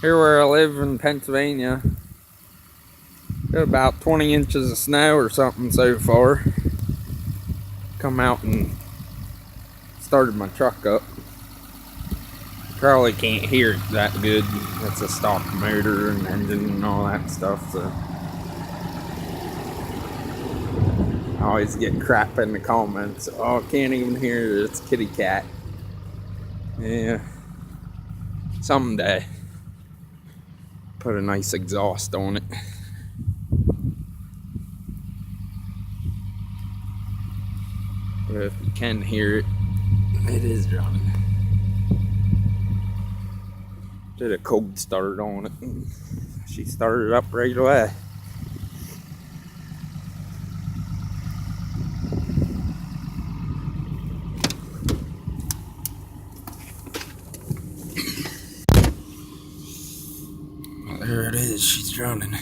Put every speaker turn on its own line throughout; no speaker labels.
Here where I live in Pennsylvania, got about 20 inches of snow or something so far. Come out and started my truck up. Probably can't hear it that good. It's a stock motor and engine and all that stuff, so I always get crap in the comments. Oh, I can't even hear it. It's kitty cat. Yeah. Someday. Put a nice exhaust on it. But if you can hear it, it is running. Did a cold start on it and she started up right away. Well, there it is, she's running.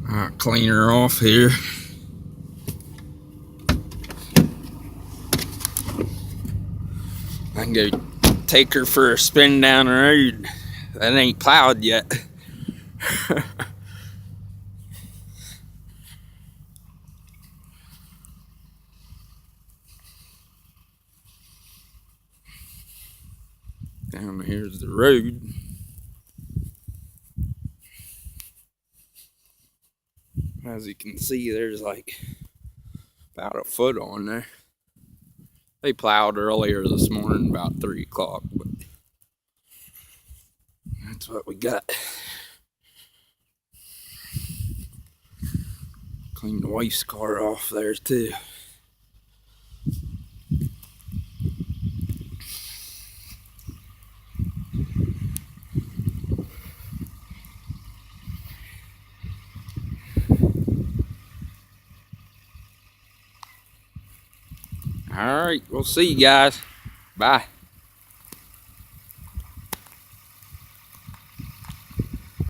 I'll clean her off here. I can go take her for a spin down the road. That ain't plowed yet. Down here's the road. As you can see, there's like about a foot on there. They plowed earlier this morning about 3 o'clock, but that's what we got. Cleaned the wife's car off there too. All right, we'll see you guys. Bye.